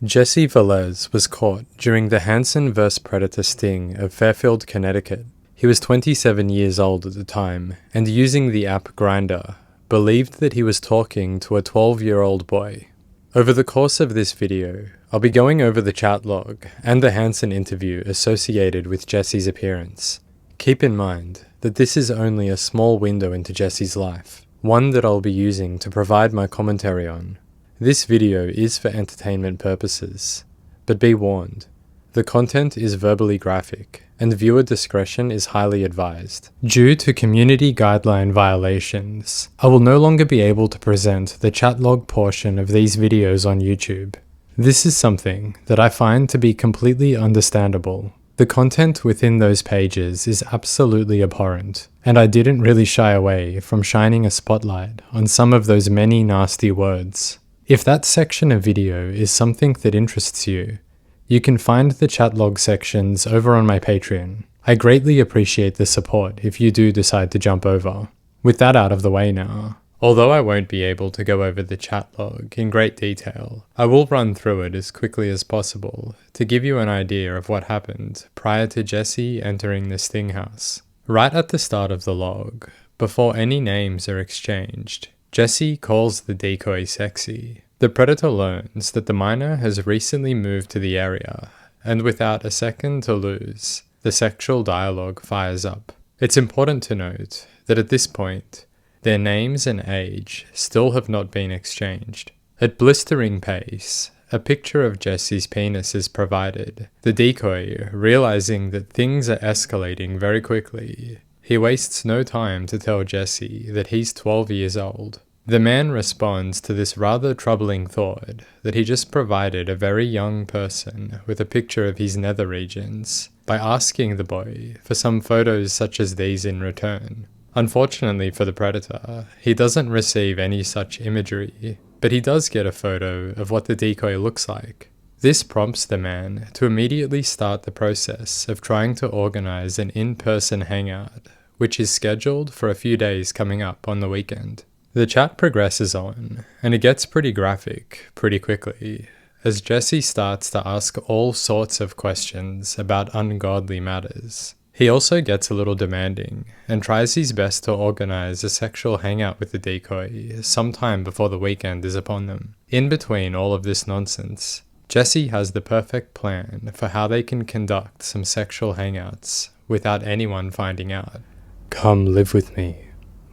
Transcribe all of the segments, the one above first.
Jesse Velez was caught during the Hansen vs. Predator sting of Fairfield, Connecticut. He was 27 years old at the time, and using the app Grindr, believed that he was talking to a 12-year-old boy. Over the course of this video, I'll be going over the chat log and the Hansen interview associated with Jesse's appearance. Keep in mind that this is only a small window into Jesse's life, one that I'll be using to provide my commentary on. This video is for entertainment purposes, but be warned, the content is verbally graphic, and viewer discretion is highly advised. Due to community guideline violations, I will no longer be able to present the chat log portion of these videos on YouTube. This is something that I find to be completely understandable. The content within those pages is absolutely abhorrent, and I didn't really shy away from shining a spotlight on some of those many nasty words. If that section of video is something that interests you, you can find the chat log sections over on my Patreon. I greatly appreciate the support if you do decide to jump over. With that out of the way now, although I won't be able to go over the chat log in great detail, I will run through it as quickly as possible to give you an idea of what happened prior to Jesse entering the sting house. Right at the start of the log, before any names are exchanged, Jesse calls the decoy sexy. The predator learns that the minor has recently moved to the area, and without a second to lose, the sexual dialogue fires up. It's important to note that at this point, their names and age still have not been exchanged. At blistering pace, a picture of Jesse's penis is provided. The decoy, realizing that things are escalating very quickly, he wastes no time to tell Jesse that he's 12 years old. The man responds to this rather troubling thought that he just provided a very young person with a picture of his nether regions by asking the boy for some photos such as these in return. Unfortunately for the predator, he doesn't receive any such imagery, but he does get a photo of what the decoy looks like. This prompts the man to immediately start the process of trying to organize an in-person hangout, which is scheduled for a few days coming up on the weekend. The chat progresses on, and it gets pretty graphic pretty quickly, as Jesse starts to ask all sorts of questions about ungodly matters. He also gets a little demanding, and tries his best to organize a sexual hangout with the decoy sometime before the weekend is upon them. In between all of this nonsense, Jesse has the perfect plan for how they can conduct some sexual hangouts without anyone finding out. Come live with me.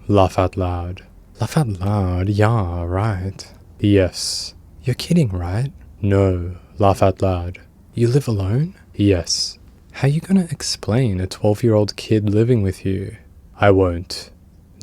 Laugh out loud. Laugh out loud, yeah, right. Yes. You're kidding, right? No. Laugh out loud. You live alone? Yes. How you gonna explain a 12-year-old kid living with you? I won't.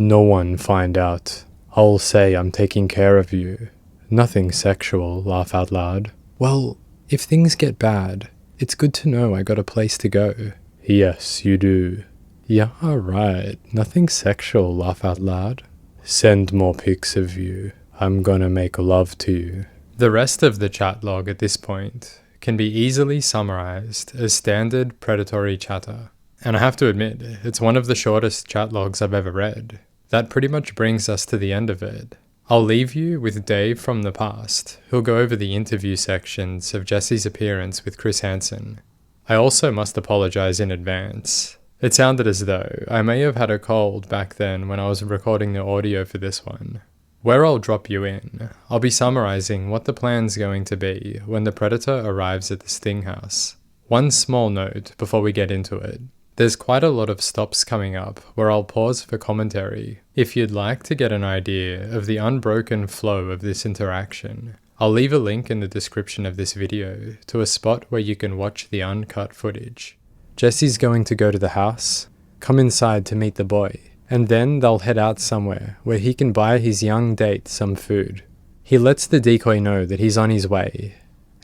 No one find out. I'll say I'm taking care of you. Nothing sexual, laugh out loud. Well, if things get bad, it's good to know I got a place to go. Yes, you do. Yeah, right. Nothing sexual, laugh out loud. Send more pics of you. I'm gonna make love to you. The rest of the chat log at this point can be easily summarized as standard predatory chatter. And I have to admit, it's one of the shortest chat logs I've ever read. That pretty much brings us to the end of it. I'll leave you with Dave from the past, who'll go over the interview sections of Jesse's appearance with Chris Hansen. I also must apologize in advance. It sounded as though I may have had a cold back then when I was recording the audio for this one. Where I'll drop you in, I'll be summarizing what the plan's going to be when the predator arrives at the sting house. One small note before we get into it. There's quite a lot of stops coming up where I'll pause for commentary. If you'd like to get an idea of the unbroken flow of this interaction, I'll leave a link in the description of this video to a spot where you can watch the uncut footage. Jesse's going to go to the house, come inside to meet the boy, and then they'll head out somewhere where he can buy his young date some food. He lets the decoy know that he's on his way,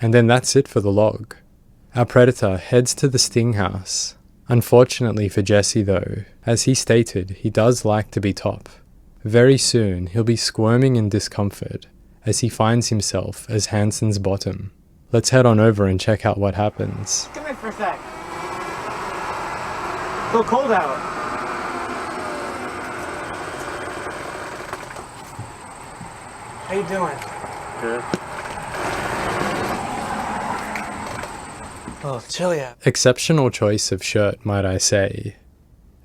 and then that's it for the log. Our predator heads to the sting house. Unfortunately for Jesse though, as he stated, he does like to be top. Very soon he'll be squirming in discomfort as he finds himself as Hansen's bottom. Let's head on over and check out what happens. Come in for a sec. It's a little cold out. How you doing? Good. Oh, chilly out. Exceptional choice of shirt, might I say.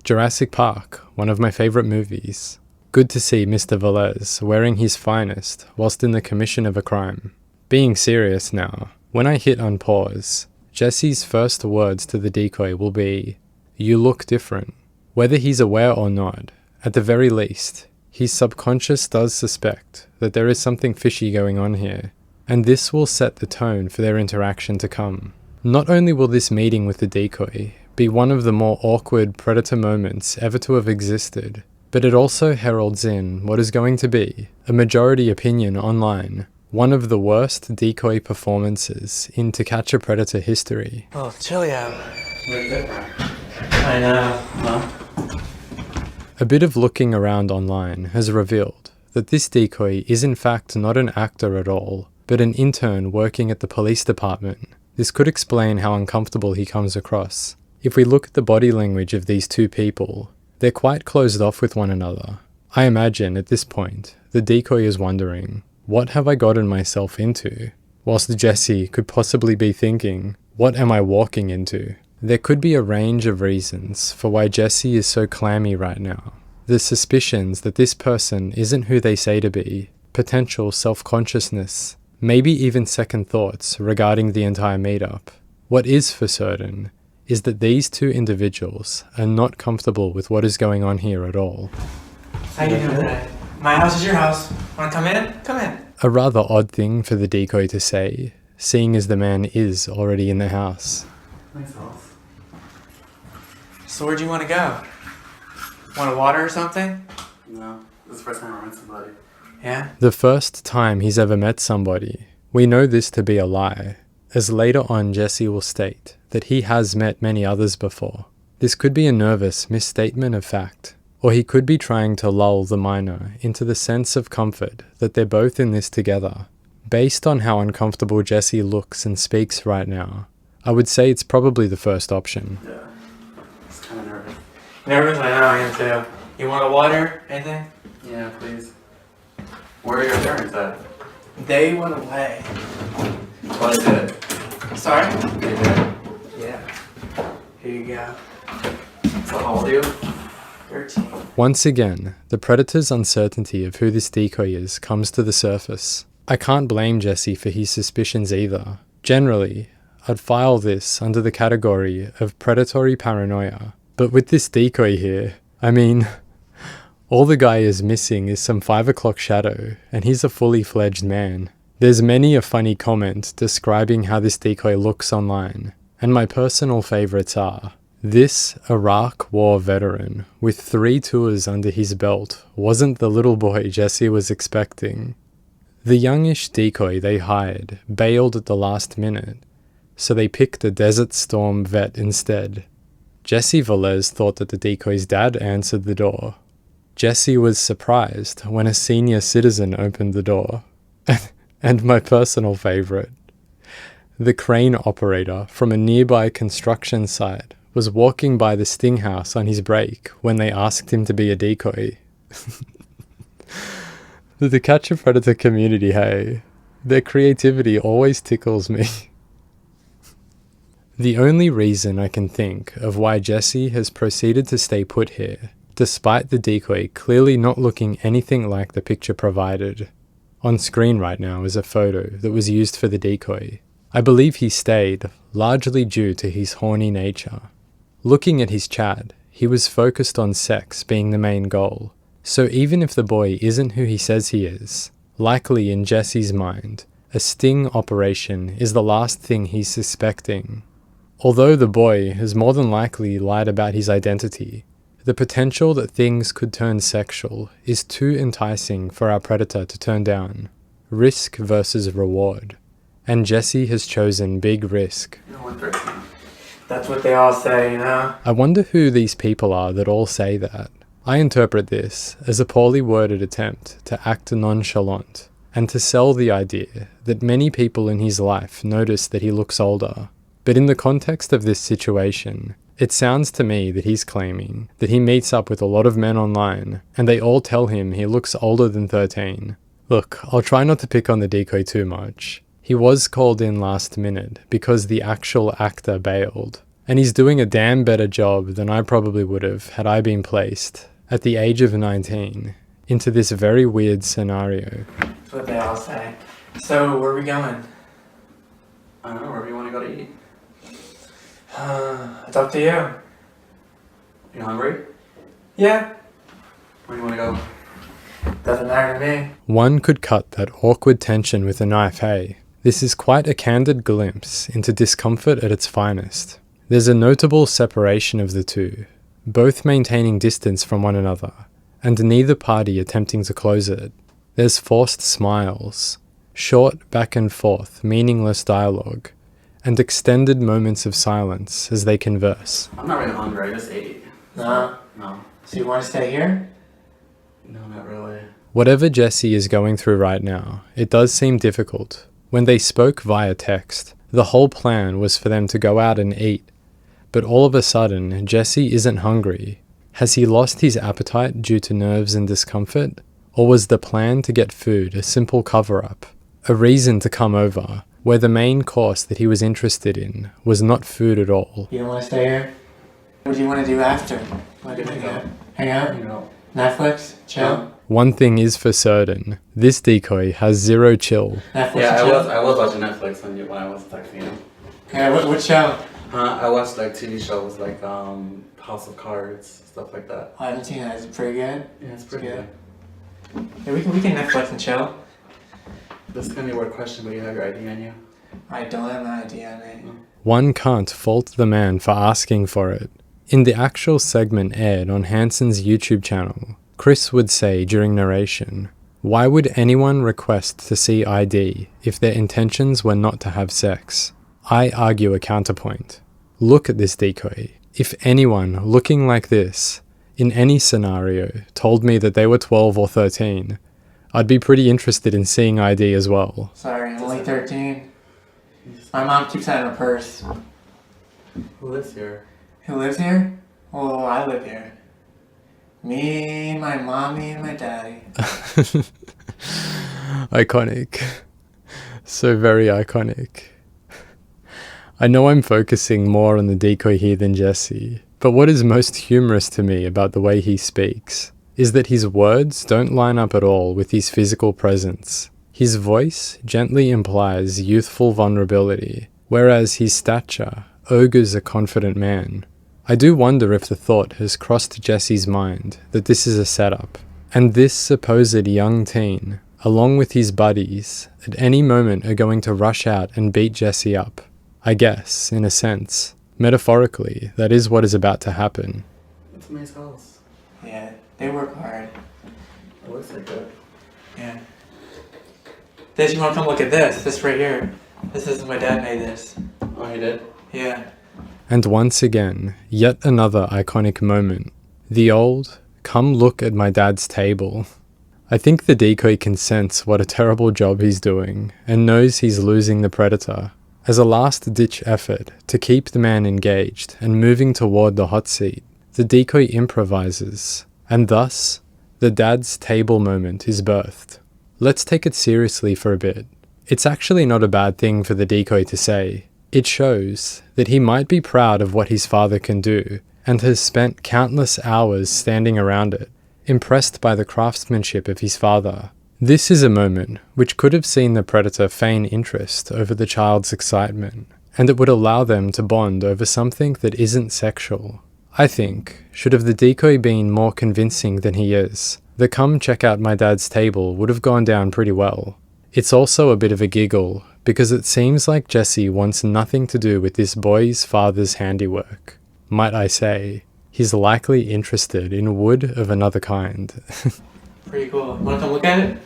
Jurassic Park, one of my favourite movies. Good to see Mr. Velez wearing his finest whilst in the commission of a crime. Being serious now, when I hit unpause, Jesse's first words to the decoy will be, "You look different." Whether he's aware or not, at the very least, his subconscious does suspect that there is something fishy going on here, and this will set the tone for their interaction to come. Not only will this meeting with the decoy be one of the more awkward predator moments ever to have existed, but it also heralds in what is going to be, a majority opinion online, one of the worst decoy performances in To Catch a Predator history. Oh, chilly out. Look different. I know. Huh? A bit of looking around online has revealed that this decoy is in fact not an actor at all, but an intern working at the police department. This could explain how uncomfortable he comes across. If we look at the body language of these two people, they're quite closed off with one another. I imagine at this point, the decoy is wondering, what have I gotten myself into? Whilst Jesse could possibly be thinking, what am I walking into? There could be a range of reasons for why Jesse is so clammy right now. The suspicions that this person isn't who they say to be, potential self-consciousness, maybe even second thoughts regarding the entire meetup. What is for certain is that these two individuals are not comfortable with what is going on here at all. How you doing today? My house is your house. Wanna come in? Come in. A rather odd thing for the decoy to say, seeing as the man is already in the house. Thanks, Alice. So where'd you wanna go? Want a water or something? No, this is the first time I met somebody. Yeah? The first time he's ever met somebody. We know this to be a lie, as later on Jesse will state that he has met many others before. This could be a nervous misstatement of fact, or he could be trying to lull the minor into the sense of comfort that they're both in this together. Based on how uncomfortable Jesse looks and speaks right now, I would say it's probably the first option. Yeah. It's kind of nervous. Nervous? I know, I am too. You want a water? Anything? Yeah, please. Where are your parents at? They went away. What is it? Sorry? They did. Yeah. Here you go. So how old are you? 13. Once again, the predator's uncertainty of who this decoy is comes to the surface. I can't blame Jesse for his suspicions either. Generally, I'd file this under the category of predatory paranoia. But with this decoy here, I mean, all the guy is missing is some 5 o'clock shadow, and he's a fully fledged man. There's many a funny comment describing how this decoy looks online, and my personal favourites are, this Iraq War veteran with 3 tours under his belt wasn't the little boy Jesse was expecting. The youngish decoy they hired bailed at the last minute, so they picked a Desert Storm vet instead. Jesse Velez thought that the decoy's dad answered the door. Jesse was surprised when a senior citizen opened the door. And my personal favourite, the crane operator from a nearby construction site was walking by the Sting house on his break when they asked him to be a decoy. The Catch a Predator community, hey, their creativity always tickles me. The only reason I can think of why Jesse has proceeded to stay put here, despite the decoy clearly not looking anything like the picture provided. On screen right now is a photo that was used for the decoy. I believe he stayed, largely due to his horny nature. Looking at his chat, he was focused on sex being the main goal, so even if the boy isn't who he says he is, likely in Jesse's mind, a sting operation is the last thing he's suspecting. Although the boy has more than likely lied about his identity, the potential that things could turn sexual is too enticing for our predator to turn down. Risk versus reward. And Jesse has chosen big risk. You're 113. That's what they all say, you know? I wonder who these people are that all say that. I interpret this as a poorly worded attempt to act nonchalant and to sell the idea that many people in his life notice that he looks older. But in the context of this situation, it sounds to me that he's claiming that he meets up with a lot of men online and they all tell him he looks older than 13. Look, I'll try not to pick on the decoy too much, He was called in last minute because the actual actor bailed, and he's doing a damn better job than I probably would have had I been placed, at the age of 19, into this very weird scenario. That's what they all say. So, where are we going? I don't know, wherever you want to go to eat. It's up to you. You hungry? Yeah. Where do you want to go? Doesn't matter to me. One could cut that awkward tension with a knife, hey? This is quite a candid glimpse into discomfort at its finest. There's a notable separation of the two, both maintaining distance from one another, and neither party attempting to close it. There's forced smiles, short back and forth, meaningless dialogue, and extended moments of silence as they converse. I'm not really hungry, I just ate. No? No. So you want to stay here? No, not really. Whatever Jesse is going through right now, it does seem difficult. When they spoke via text, the whole plan was for them to go out and eat. But all of a sudden, Jesse isn't hungry. Has he lost his appetite due to nerves and discomfort? Or was the plan to get food a simple cover-up? A reason to come over, where the main course that he was interested in was not food at all. You don't want to stay here? What do you want to do after? Want to hang out? You know. Netflix? Chill? One thing is for certain, this decoy has zero chill. Netflix Yeah, and chill? I was watching Netflix when I was texting you. Yeah, what show? I watched like TV shows like House of Cards, stuff like that. I haven't seen that. Is it pretty good? Yeah, it's pretty good. good. Yeah, we can Netflix and chill. This is gonna be a weird question, but you have your ID on you. I don't have an idea, mate. One can't fault the man for asking for it. In the actual segment aired on Hanson's YouTube channel, Chris would say during narration, "Why would anyone request to see ID if their intentions were not to have sex?" I argue a counterpoint. Look at this decoy. If anyone looking like this, in any scenario, told me that they were 12 or 13, I'd be pretty interested in seeing ID as well. Sorry, I'm only 13. My mom keeps that in her purse. Who lives here? Who lives here? Well, I live here. Me, my mommy, and my daddy. Iconic. So very iconic. I know I'm focusing more on the decoy here than Jesse, but what is most humorous to me about the way he speaks is that his words don't line up at all with his physical presence. His voice gently implies youthful vulnerability, whereas his stature augurs a confident man. I do wonder if the thought has crossed Jesse's mind that this is a setup, and this supposed young teen, along with his buddies, at any moment are going to rush out and beat Jesse up. I guess, in a sense, metaphorically, that is what is about to happen. It's a nice house. Yeah, they work hard. It looks like it. Yeah. This, you want to come look at this? This right here. This is my dad made this. Oh, he did? Yeah. And once again, yet another iconic moment. The old, "Come look at my dad's table." I think the decoy can sense what a terrible job he's doing, and knows he's losing the predator. As a last-ditch effort to keep the man engaged and moving toward the hot seat, the decoy improvises, and thus, the dad's table moment is birthed. Let's take it seriously for a bit. It's actually not a bad thing for the decoy to say. It shows that he might be proud of what his father can do, and has spent countless hours standing around it, impressed by the craftsmanship of his father. This is a moment which could have seen the predator feign interest over the child's excitement, and it would allow them to bond over something that isn't sexual. I think, should have the decoy been more convincing than he is, the "come check out my dad's table" would have gone down pretty well. It's also a bit of a giggle, because it seems like Jesse wants nothing to do with this boy's father's handiwork. Might I say, he's likely interested in wood of another kind. Pretty cool. Want to come look at it?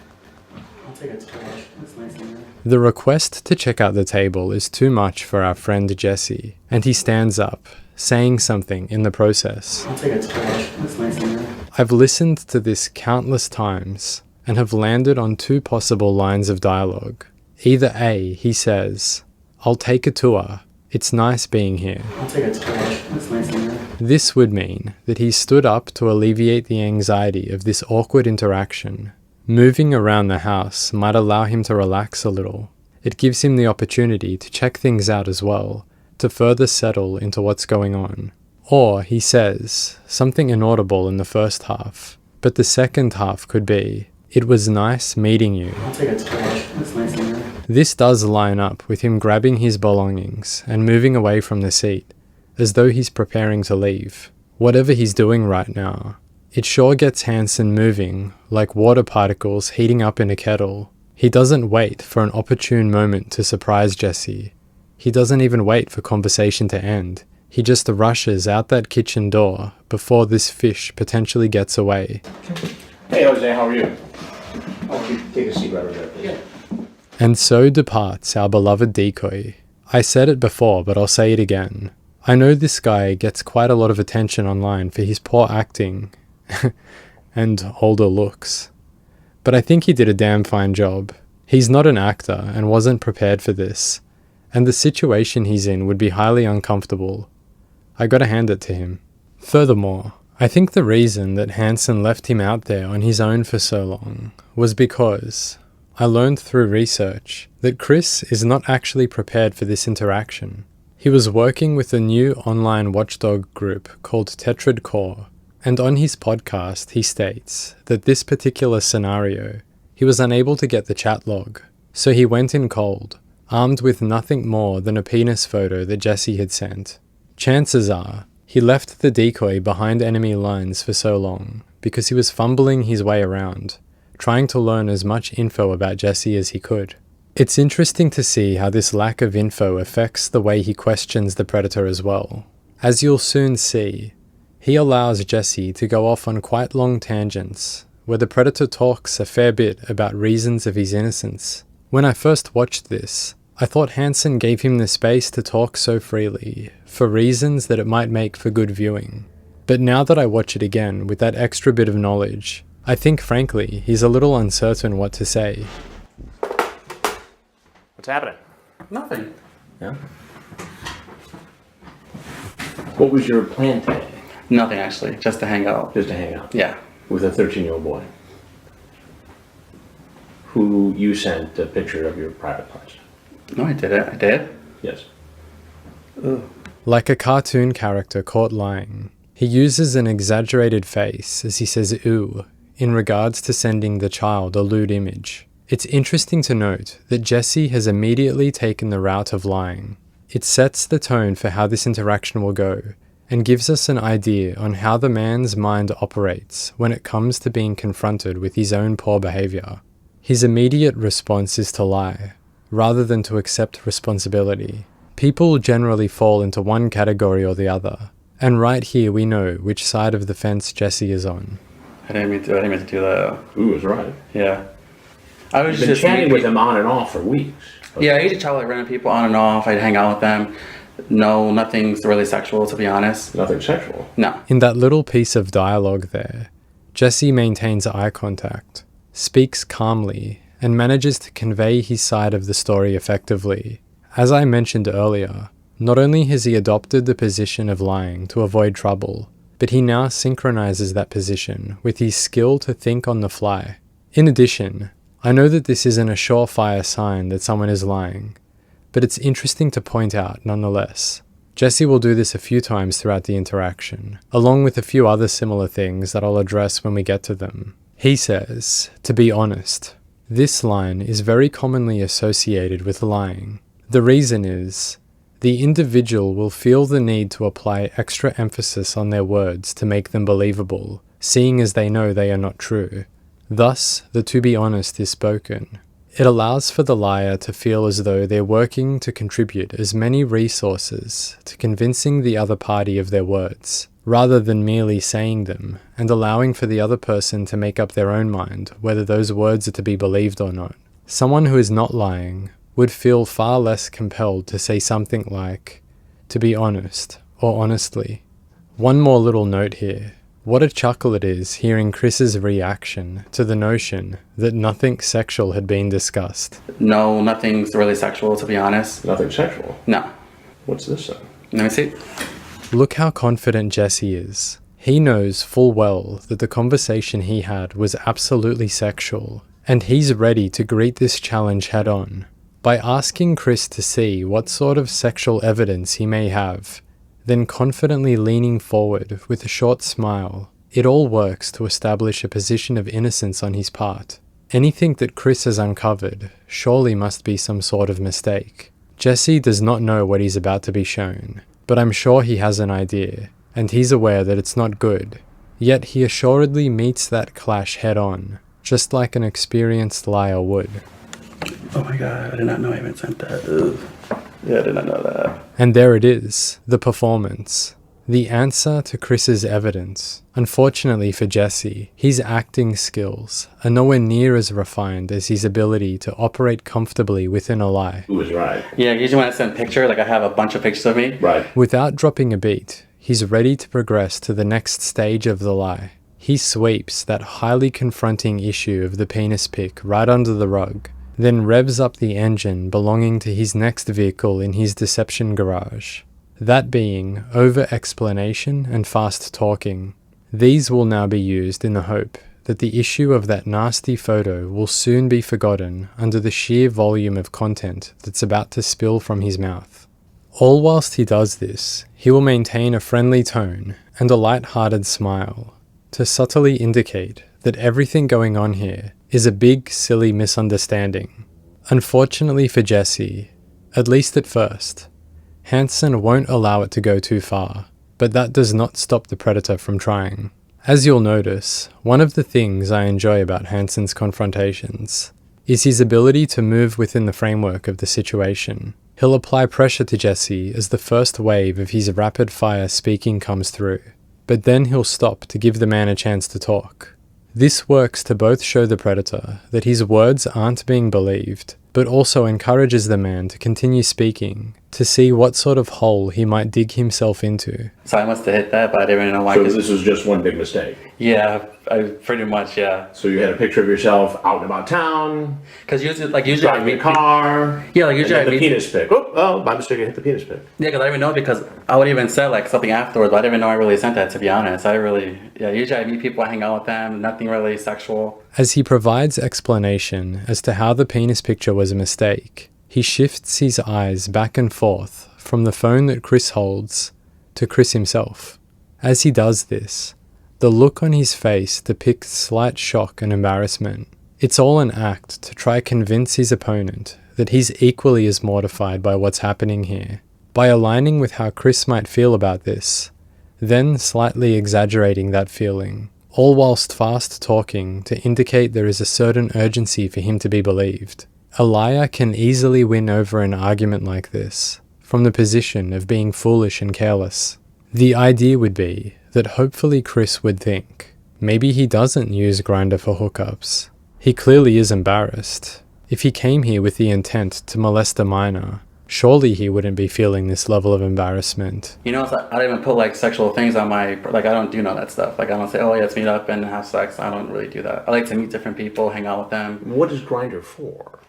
I'll take a tour. That's nice in there. The request to check out the table is too much for our friend Jesse, and he stands up, saying something in the process. I'll take a tour. That's nice in there. I've listened to this countless times, and have landed on two possible lines of dialogue. Either A, he says, "I'll take a tour. It's nice being here." I'll take a tour. That's nice in there. This would mean that he stood up to alleviate the anxiety of this awkward interaction. Moving around the house might allow him to relax a little. It gives him the opportunity to check things out as well, to further settle into what's going on. Or, he says, something inaudible in the first half, but the second half could be, "It was nice meeting you." I'll take a torch. That's nice in there. This does line up with him grabbing his belongings and moving away from the seat, as though he's preparing to leave. Whatever he's doing right now, it sure gets Hansen moving, like water particles heating up in a kettle. He doesn't wait for an opportune moment to surprise Jesse. He doesn't even wait for conversation to end. He just rushes out that kitchen door before this fish potentially gets away. Hey Jose, how are you? Oh, take a seat right over there, please. Yeah. And so departs our beloved decoy. I said it before, but I'll say it again. I know this guy gets quite a lot of attention online for his poor acting and older looks. But I think he did a damn fine job. He's not an actor and wasn't prepared for this, and the situation he's in would be highly uncomfortable. I gotta hand it to him. Furthermore, I think the reason that Hansen left him out there on his own for so long was because I learned through research that Chris is not actually prepared for this interaction. He was working with a new online watchdog group called Tetrad Core, and on his podcast he states that this particular scenario, he was unable to get the chat log, so he went in cold, armed with nothing more than a penis photo that Jesse had sent. Chances are, he left the decoy behind enemy lines for so long because he was fumbling his way around, trying to learn as much info about Jesse as he could. It's interesting to see how this lack of info affects the way he questions the predator as well. As you'll soon see, he allows Jesse to go off on quite long tangents, where the predator talks a fair bit about reasons of his innocence. When I first watched this, I thought Hansen gave him the space to talk so freely, for reasons that it might make for good viewing. But now that I watch it again with that extra bit of knowledge, I think frankly he's a little uncertain what to say. What's happening? Nothing. Yeah. What was your plan today? Nothing actually. Just to hang out. Just to hang out Yeah. with a 13-year-old boy who you sent a picture of your private parts. No, I did it. I did. Yes. Ugh. Like a cartoon character caught lying, he uses an exaggerated face as he says "ooh" in regards to sending the child a lewd image. It's interesting to note that Jesse has immediately taken the route of lying. It sets the tone for how this interaction will go, and gives us an idea on how the man's mind operates when it comes to being confronted with his own poor behavior. His immediate response is to lie, rather than to accept responsibility. People generally fall into one category or the other, and right here we know which side of the fence Jesse is on. I didn't mean to do that. Ooh, was right. Yeah. I was You've been just chatting with him on and off for weeks. Yeah, I used to travel like random people on and off. I'd hang out with them. No, nothing's really sexual, to be honest. Nothing sexual. No. In that little piece of dialogue there, Jesse maintains eye contact, speaks calmly, and manages to convey his side of the story effectively. As I mentioned earlier, not only has he adopted the position of lying to avoid trouble, but he now synchronizes that position with his skill to think on the fly. In addition, I know that this isn't a surefire sign that someone is lying, but it's interesting to point out nonetheless. Jesse will do this a few times throughout the interaction, along with a few other similar things that I'll address when we get to them. He says, "To be honest." This line is very commonly associated with lying. The reason is, the individual will feel the need to apply extra emphasis on their words to make them believable, seeing as they know they are not true. Thus, the "to be honest" is spoken. It allows for the liar to feel as though they're working to contribute as many resources to convincing the other party of their words, rather than merely saying them and allowing for the other person to make up their own mind whether those words are to be believed or not. Someone who is not lying would feel far less compelled to say something like, "to be honest," or "honestly." One more little note here. What a chuckle it is hearing Chris's reaction to the notion that nothing sexual had been discussed. No, nothing's really sexual, to be honest. Nothing sexual. No. What's this then? Let me see. Look how confident Jesse is. He knows full well that the conversation he had was absolutely sexual, and he's ready to greet this challenge head on. by asking Chris to see what sort of sexual evidence he may have, then confidently leaning forward with a short smile. It all works to establish a position of innocence on his part. Anything that Chris has uncovered surely must be some sort of mistake. Jesse does not know what he's about to be shown, but I'm sure he has an idea, and he's aware that it's not good. Yet he assuredly meets that clash head on, just like an experienced liar would. Oh my god, I did not know I even sent that. Ugh. Yeah, I did not know that. And there it is, the performance. The answer to Chris's evidence. Unfortunately for Jesse, his acting skills are nowhere near as refined as his ability to operate comfortably within a lie. Who was right? Yeah, usually when I send pictures, like I have a bunch of pictures of me. Right. Without dropping a beat, he's ready to progress to the next stage of the lie. He sweeps that highly confronting issue of the penis pic right under the rug, then revs up the engine belonging to his next vehicle in his deception garage. That being over-explanation and fast talking. These will now be used in the hope that the issue of that nasty photo will soon be forgotten under the sheer volume of content that's about to spill from his mouth. All whilst he does this, he will maintain a friendly tone and a light-hearted smile to subtly indicate that everything going on here is a big, silly misunderstanding. Unfortunately for Jesse, at least at first, Hansen won't allow it to go too far, but that does not stop the predator from trying. As you'll notice, one of the things I enjoy about Hansen's confrontations is his ability to move within the framework of the situation. He'll apply pressure to Jesse as the first wave of his rapid-fire speaking comes through, but then he'll stop to give the man a chance to talk. This works to both show the predator that his words aren't being believed, but also encourages the man to continue speaking to see what sort of hole he might dig himself into. So I must have hit that, but I didn't really know why. So this was just one big mistake. Yeah, I pretty much, yeah. So you had a picture of yourself out and about town, Because usually I driving a car. Yeah, like usually and I then the meet. penis pic. Oh, by mistake, I hit the penis pic. Yeah, because I didn't even know because I would even say like something afterwards, but I didn't even know I really sent that, to be honest. Usually I meet people, I hang out with them, nothing really sexual. As he provides explanation as to how the penis picture was a mistake, he shifts his eyes back and forth from the phone that Chris holds to Chris himself. As he does this, the look on his face depicts slight shock and embarrassment. It's all an act to try convince his opponent that he's equally as mortified by what's happening here, by aligning with how Chris might feel about this, then slightly exaggerating that feeling, all whilst fast talking to indicate there is a certain urgency for him to be believed. A liar can easily win over an argument like this, from the position of being foolish and careless. The idea would be that hopefully Chris would think, maybe he doesn't use Grindr for hookups. He clearly is embarrassed. If he came here with the intent to molest a minor, surely he wouldn't be feeling this level of embarrassment. You know, it's like, I don't even put like sexual things on my, like I don't do none of that stuff. Like I don't say, oh yeah, let's meet up and have sex. I don't really do that. I like to meet different people, hang out with them. What is Grindr for?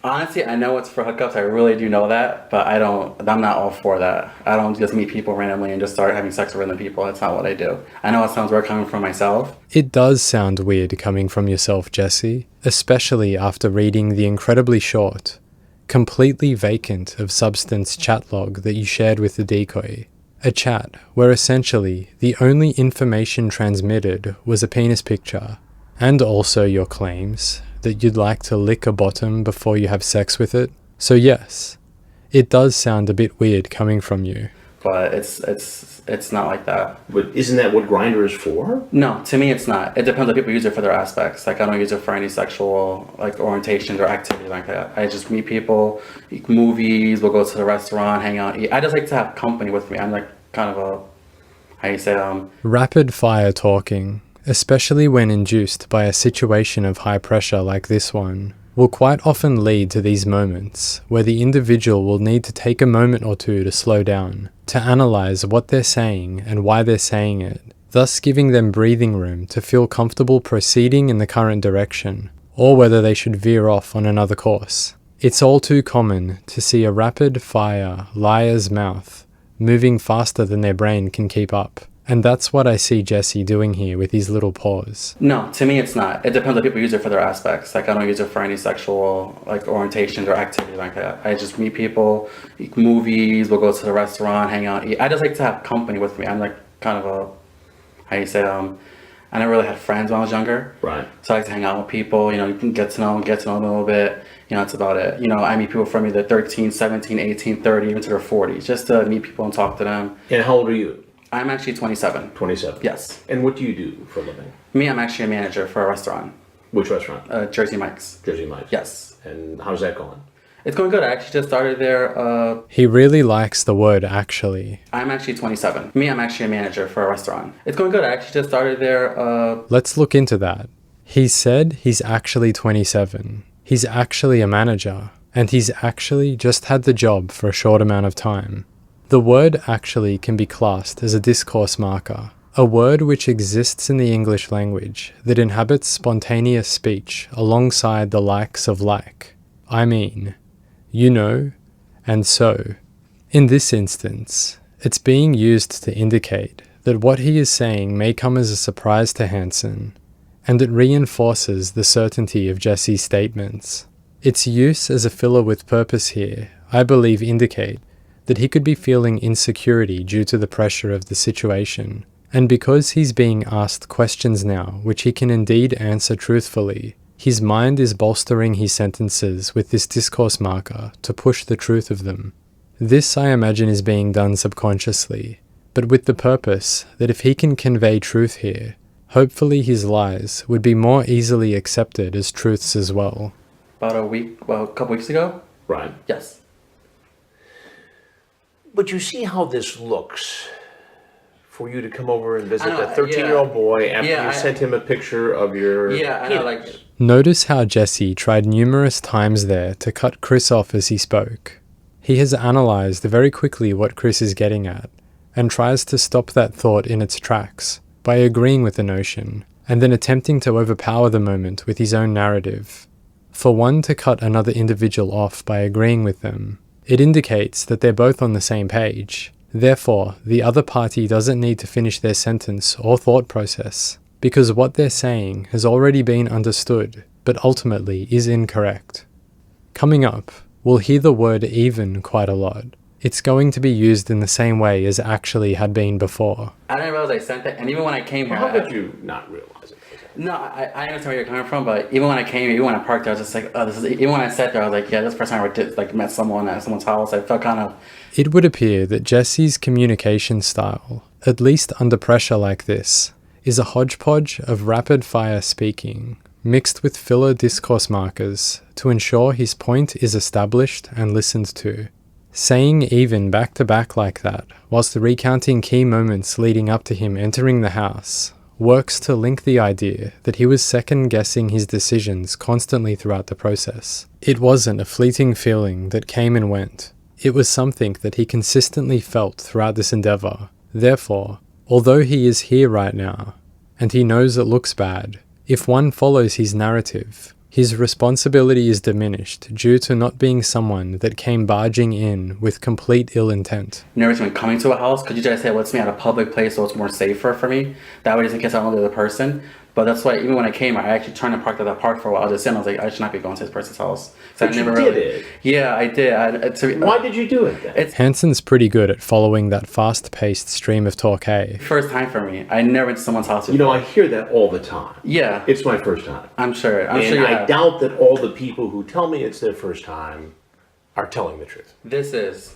Honestly, I know it's for hookups. I really do know that, but I'm not all for that. I don't just meet people randomly and just start having sex with random people. That's not what I do. I know it sounds weird coming from myself. It does sound weird coming from yourself, Jesse, especially after reading the incredibly short, completely vacant of substance chat log that you shared with the decoy. A chat where essentially the only information transmitted was a penis picture, and also your claims that you'd like to lick a bottom before you have sex with it. So yes, it does sound a bit weird coming from you. But it's not like that. But isn't that what Grindr is for? No, to me it's not. It depends on people use it for their aspects. Like I don't use it for any sexual like orientations or activity like that. I just meet people, eat movies, we'll go to the restaurant, hang out, eat. I just like to have company with me. I'm like kind of a, how you say, rapid fire talking, especially when induced by a situation of high pressure like this one, will quite often lead to these moments where the individual will need to take a moment or two to slow down, to analyze what they're saying and why they're saying it, thus giving them breathing room to feel comfortable proceeding in the current direction, or whether they should veer off on another course. It's all too common to see a rapid-fire liar's mouth moving faster than their brain can keep up. And that's what I see Jesse doing here with his little paws. No, to me it's not. It depends on people use it for their aspects. Like I don't use it for any sexual like orientations or activity like that. I just meet people, movies, we'll go to the restaurant, hang out, eat. I just like to have company with me. I'm like kind of a, how you say, I never really had friends when I was younger. Right. So I like to hang out with people, you know, you can get to know them a little bit. You know, that's about it. You know, I meet people from either 13, 17, 18, 30, even to their 40s, just to meet people and talk to them. And how old are you? I'm actually 27. 27. Yes. And what do you do for a living? Me, I'm actually a manager for a restaurant. Which restaurant? Jersey Mike's. Jersey Mike's. Yes. And how's that going? It's going good. I actually just started there. He really likes the word actually. I'm actually 27. Me, I'm actually a manager for a restaurant. It's going good. I actually just started there. Let's look into that. He said he's actually 27. He's actually a manager. And he's actually just had the job for a short amount of time. The word actually can be classed as a discourse marker, a word which exists in the English language that inhabits spontaneous speech alongside the likes of like, I mean, you know, and so. In this instance, it's being used to indicate that what he is saying may come as a surprise to Hansen, and it reinforces the certainty of Jesse's statements. Its use as a filler with purpose here, I believe, indicate that he could be feeling insecurity due to the pressure of the situation, and because he's being asked questions now which he can indeed answer truthfully, his mind is bolstering his sentences with this discourse marker to push the truth of them. This, I imagine, is being done subconsciously, but with the purpose that if he can convey truth here, hopefully his lies would be more easily accepted as truths as well. About a couple weeks ago? Right. Yes. But you see how this looks for you to come over and visit I know, that 13-year-old boy after you sent him a picture of your I know, like... Notice how Jesse tried numerous times there to cut Chris off as he spoke. He has analysed very quickly what Chris is getting at, and tries to stop that thought in its tracks by agreeing with the notion, and then attempting to overpower the moment with his own narrative. For one to cut another individual off by agreeing with them, it indicates that they're both on the same page. Therefore, the other party doesn't need to finish their sentence or thought process, because what they're saying has already been understood, but ultimately is incorrect. Coming up, we'll hear the word even quite a lot. It's going to be used in the same way as actually had been before. I didn't realize I sent that, and even when I came here... How did you not realize it? No, I understand where you're coming from, but even when I came here, even when I parked there, I was just like, oh, this is... Even when I sat there, I was like, yeah, this is the first time I did, like, met someone at someone's house. I felt kind of... It would appear that Jesse's communication style, at least under pressure like this, is a hodgepodge of rapid-fire speaking, mixed with filler discourse markers to ensure his point is established and listened to. Saying even back-to-back like that, whilst recounting key moments leading up to him entering the house, works to link the idea that he was second-guessing his decisions constantly throughout the process. It wasn't a fleeting feeling that came and went. It was something that he consistently felt throughout this endeavour. Therefore, although he is here right now, and he knows it looks bad, if one follows his narrative, his responsibility is diminished due to not being someone that came barging in with complete ill intent. Nervous when coming to a house, could you just say what's me at a public place so it's more safer for me? That way, just in case I don't know the other person. But that's why even when I came, I actually turned and parked at that park for a while. I was just saying, I was like, I should not be going to this person's house. But I never you did it. Yeah, I did. Why did you do it then? Hansen's pretty good at following that fast-paced stream of talk, eh? First time for me. I never went to someone's house before. You know, I hear that all the time. Yeah. It's my first time. I'm sure. I doubt that all the people who tell me it's their first time are telling the truth. This is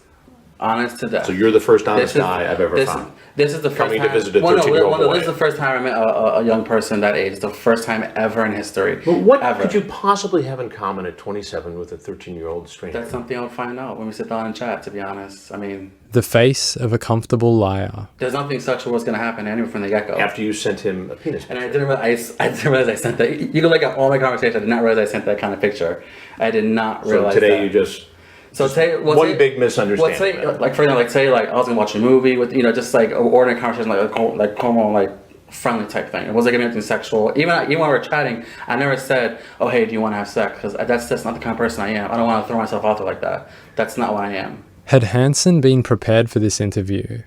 honest to death. So you're the first honest guy I've ever found. This is the first coming time. to visit a 13-year-old boy. This is the first time I met a young person that age. It's the first time ever in history. But what ever. could you possibly have in common at 27 with a 13-year-old stranger? That's something I'll find out when we sit down and chat, to be honest. I mean... The face of a comfortable liar. There's nothing sexual was going to happen anyway from the get-go. After you sent him a penis picture. And I didn't realize I sent that. You can look at all my conversations. I did not realize I sent that kind of picture. I did not realize So today that. you just... So one big misunderstanding. For example, I was gonna watch a movie with just like ordinary conversation, like homo, like friendly type thing. It wasn't gonna be anything sexual. Even when we were chatting, I never said, "Oh, hey, do you want to have sex?" Because that's not the kind of person I am. I don't want to throw myself out there like that. That's not what I am. Had Hansen been prepared for this interview?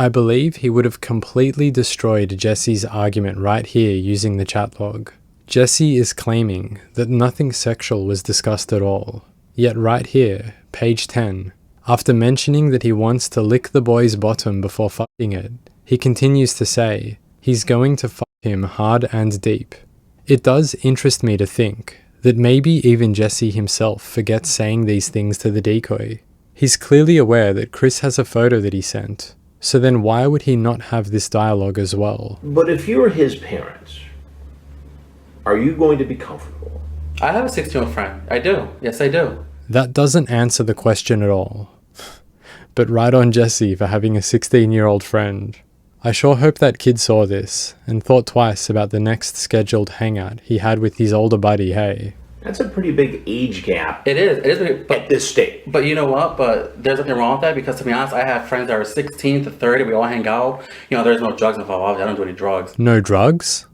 I believe he would have completely destroyed Jesse's argument right here using the chat log. Jesse is claiming that nothing sexual was discussed at all. Yet right here, page 10, after mentioning that he wants to lick the boy's bottom before fucking it, he continues to say he's going to fuck him hard and deep. It does interest me to think that maybe even Jesse himself forgets saying these things to the decoy. He's clearly aware that Chris has a photo that he sent, so then why would he not have this dialogue as well? But if you're his parents, are you going to be comfortable? I have a 16-year-old friend. I do. Yes, I do. That doesn't answer the question at all. But right on Jesse for having a 16-year-old friend. I sure hope that kid saw this and thought twice about the next scheduled hangout he had with his older buddy, hey. That's a pretty big age gap. It is, but at this stage. But you know what? But there's nothing wrong with that because, to be honest, I have friends that are 16 to 30. We all hang out. You know, there's no drugs involved. Obviously, I don't do any drugs. No drugs?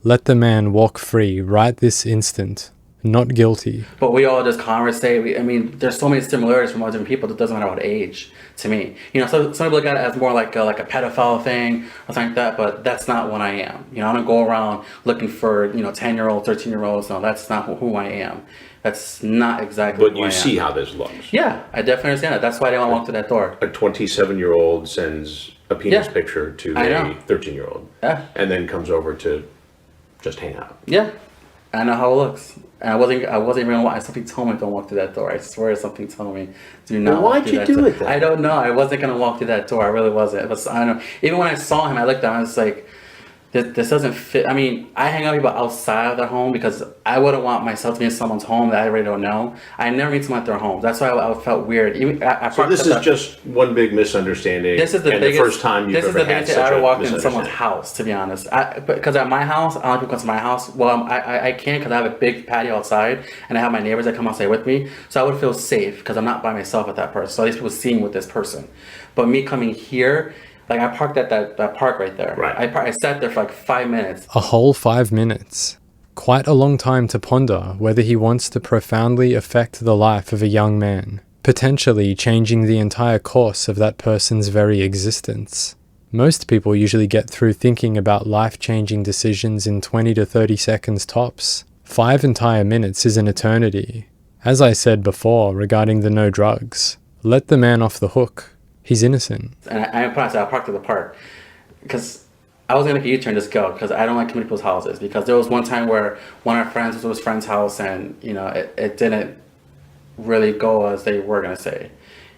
Let the man walk free right this instant. Not guilty. But we all just conversate. I mean, there's so many similarities from all different people. It doesn't matter what age, to me. You know, some people look at it as more like a pedophile thing or something like that, but that's not what I am. You know, I don't go around looking for, 10-year-olds, 13-year-olds. No, that's not who I am. That's not exactly But you see how this looks. Yeah, I definitely understand that. That's why I didn't walk through that door. A 27-year-old sends a penis picture to a 13-year-old. Yeah. And then comes over to just hang out. Yeah. I know how it looks. And I wasn't even gonna walk. Something told me don't walk through that door. I swear something told me do not. Well, why'd you do it then? I don't know. I wasn't gonna walk through that door. I really wasn't. But I don't know. Even when I saw him, I looked at him. I was like, this doesn't fit. I mean, I hang out with people outside of their home because I wouldn't want myself to be in someone's home that I really don't know. I never meet someone at their home. That's why I felt weird. So this is just one big misunderstanding. This is the biggest. The first time you've ever had such I ever a walked in someone's misunderstanding. house, to be honest. Because at my house, I don't like people come to my house. Well, I can because I have a big patio outside, and I have my neighbors that come outside with me, so I would feel safe because I'm not by myself with that person. So these people see me with this person, but me coming here. Like, I parked at that park right there. Right. I sat there for like 5 minutes. A whole 5 minutes. Quite a long time to ponder whether he wants to profoundly affect the life of a young man, potentially changing the entire course of that person's very existence. Most people usually get through thinking about life-changing decisions in 20 to 30 seconds tops. 5 entire minutes is an eternity. As I said before regarding the no drugs, let the man off the hook. He's innocent. And I parked at the park because I was going to make a U-turn, just go, because I don't like coming to people's houses. Because there was one time where one of our friends was to his friend's house and, it didn't really go as they were going to say.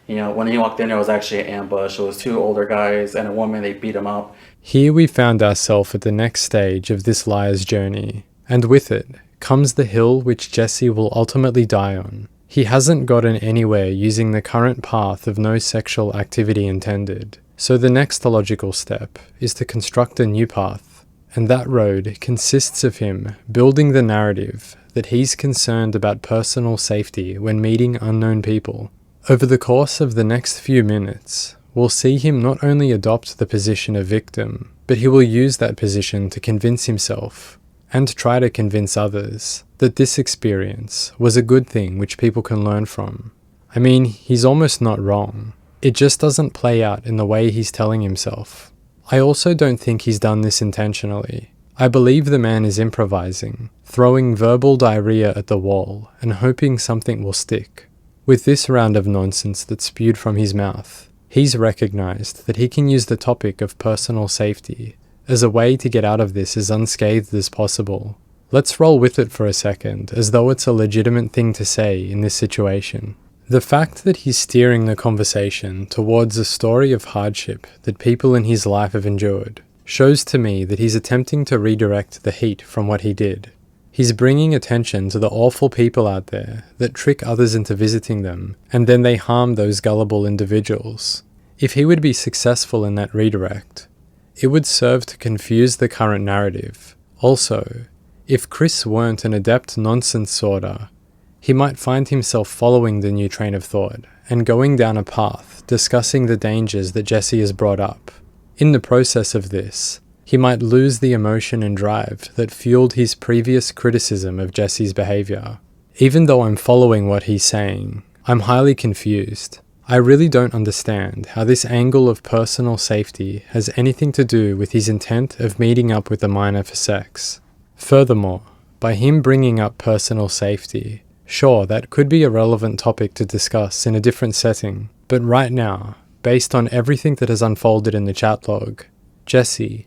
When he walked in, there was actually an ambush. It was 2 older guys and a woman. They beat him up. Here we found ourselves at the next stage of this liar's journey. And with it comes the hill which Jesse will ultimately die on. He hasn't gotten anywhere using the current path of no sexual activity intended, so the next logical step is to construct a new path, and that road consists of him building the narrative that he's concerned about personal safety when meeting unknown people. Over the course of the next few minutes, we'll see him not only adopt the position of victim, but he will use that position to convince himself and try to convince others that this experience was a good thing which people can learn from. I mean, he's almost not wrong. It just doesn't play out in the way he's telling himself. I also don't think he's done this intentionally. I believe the man is improvising, throwing verbal diarrhea at the wall and hoping something will stick. With this round of nonsense that spewed from his mouth, he's recognized that he can use the topic of personal safety as a way to get out of this as unscathed as possible. Let's roll with it for a second, as though it's a legitimate thing to say in this situation. The fact that he's steering the conversation towards a story of hardship that people in his life have endured shows to me that he's attempting to redirect the heat from what he did. He's bringing attention to the awful people out there that trick others into visiting them, and then they harm those gullible individuals. If he would be successful in that redirect, it would serve to confuse the current narrative. Also, if Chris weren't an adept nonsense sorter, he might find himself following the new train of thought and going down a path discussing the dangers that Jesse has brought up. In the process of this, he might lose the emotion and drive that fueled his previous criticism of Jesse's behavior. Even though I'm following what he's saying, I'm highly confused. I really don't understand how this angle of personal safety has anything to do with his intent of meeting up with a minor for sex. Furthermore, by him bringing up personal safety, sure, that could be a relevant topic to discuss in a different setting, but right now, based on everything that has unfolded in the chat log, Jesse,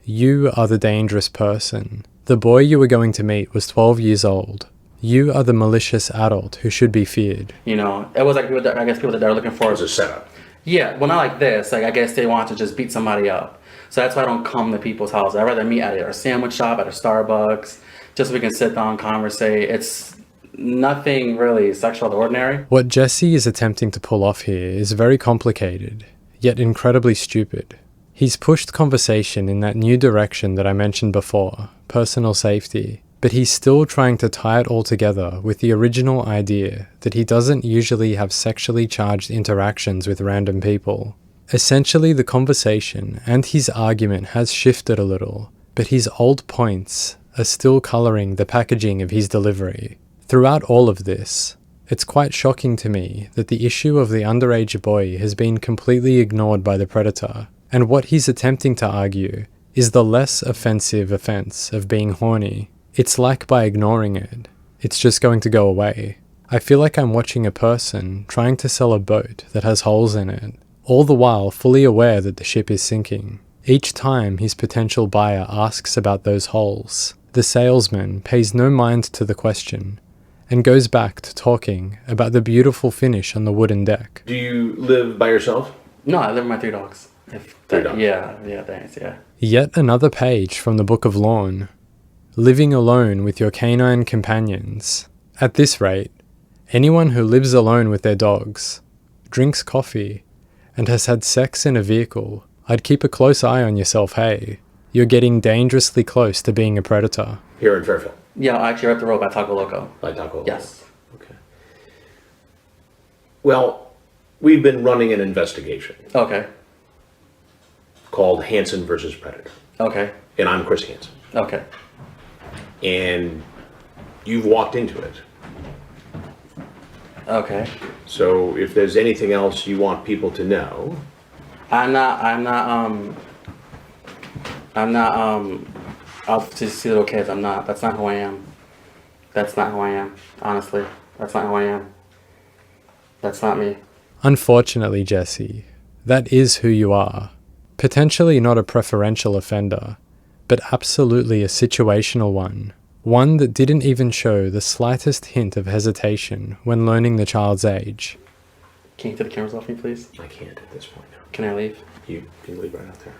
you are the dangerous person. The boy you were going to meet was 12 years old. You are the malicious adult who should be feared. You know, it was like people that, I guess people that they're looking for. It was a setup. Yeah, well, not like this. Like, I guess they want to just beat somebody up. So that's why I don't come to people's houses. I'd rather meet at a sandwich shop, at a Starbucks, just so we can sit down, conversate. It's nothing really sexual out of the ordinary. What Jesse is attempting to pull off here is very complicated, yet incredibly stupid. He's pushed conversation in that new direction that I mentioned before, personal safety, but he's still trying to tie it all together with the original idea that he doesn't usually have sexually charged interactions with random people. Essentially, the conversation and his argument has shifted a little, but his old points are still colouring the packaging of his delivery. Throughout all of this, it's quite shocking to me that the issue of the underage boy has been completely ignored by the predator, and what he's attempting to argue is the less offensive offence of being horny. It's like by ignoring it, it's just going to go away. I feel like I'm watching a person trying to sell a boat that has holes in it, all the while fully aware that the ship is sinking. Each time his potential buyer asks about those holes, the salesman pays no mind to the question and goes back to talking about the beautiful finish on the wooden deck. Do you live by yourself? No, I live with my 3 dogs. Three dogs. Yeah, thanks, yeah. Yet another page from the Book of Lawn. Living alone with your canine companions. At this rate, anyone who lives alone with their dogs, drinks coffee, and has had sex in a vehicle, I'd keep a close eye on yourself, hey. You're getting dangerously close to being a predator. Here in Fairfield. Yeah, actually, right up the road by Taco Loco. By Taco. Yes. Okay. Well, we've been running an investigation Okay. called Hansen versus Predator. Okay. And I'm Chris Hansen. Okay. And you've walked into it. Okay. So if there's anything else you want people to know. I'll just see little kids. That's not who I am. That's not who I am. Honestly, that's not who I am. That's not me. Unfortunately, Jesse, that is who you are. Potentially not a preferential offender, but absolutely a situational one. One that didn't even show the slightest hint of hesitation when learning the child's age. Can you take the cameras off me, please? I can't at this point. No. Can I leave? You can leave right out there.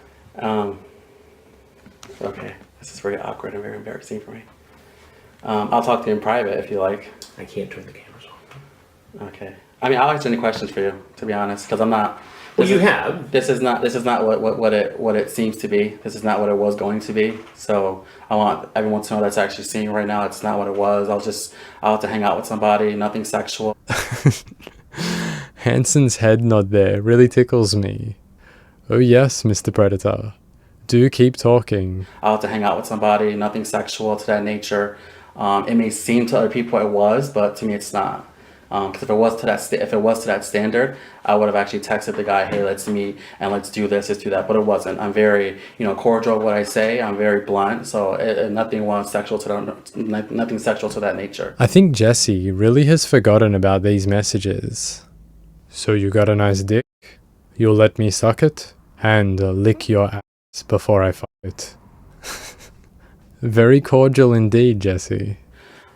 Okay. This is very awkward and very embarrassing for me. I'll talk to you in private if you like. I can't turn the cameras on. Okay. I mean, I'll answer any questions for you, to be honest, because I'm not. Well, you have. This is not what it seems to be. This is not what it was going to be. So I want everyone to know that's actually seeing right now. It's not what it was. I'll have to hang out with somebody. Nothing sexual. Hansen's head nod there really tickles me. Oh yes, Mr. Predator. Do keep talking. I'll have to hang out with somebody. Nothing sexual to that nature. It may seem to other people it was, but to me it's not. Because if it was to that standard, I would have actually texted the guy, "Hey, let's meet and let's do this, let's do that." But it wasn't. I'm very, cordial with what I say. I'm very blunt. So nothing was sexual nothing sexual to that nature. I think Jesse really has forgotten about these messages. So you got a nice dick? You'll let me suck it and lick your ass before I fight. Very cordial indeed, Jesse.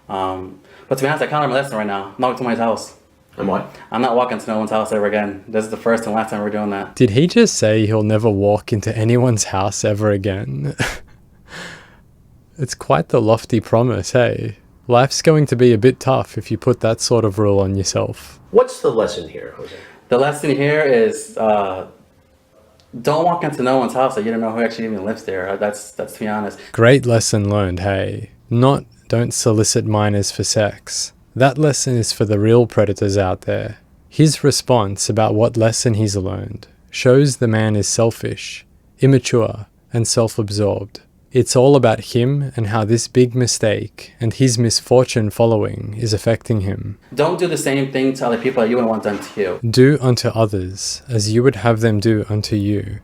But to be honest, I can't learn my lesson right now. I'm not going to somebody's house. And what? I'm not walking to no one's house ever again. This is the first and last time we're doing that. Did he just say he'll never walk into anyone's house ever again? It's quite the lofty promise, hey? Life's going to be a bit tough if you put that sort of rule on yourself. What's the lesson here, Jose? The lesson here is don't walk into no one's house that you don't know who actually even lives there. That's to be honest. Great lesson learned, hey? Not don't solicit minors for sex. That lesson is for the real predators out there. His response about what lesson he's learned shows the man is selfish, immature, and self-absorbed. It's all about him and how this big mistake and his misfortune following is affecting him. Don't do the same thing to other people that you wouldn't want done to you. Do unto others as you would have them do unto you.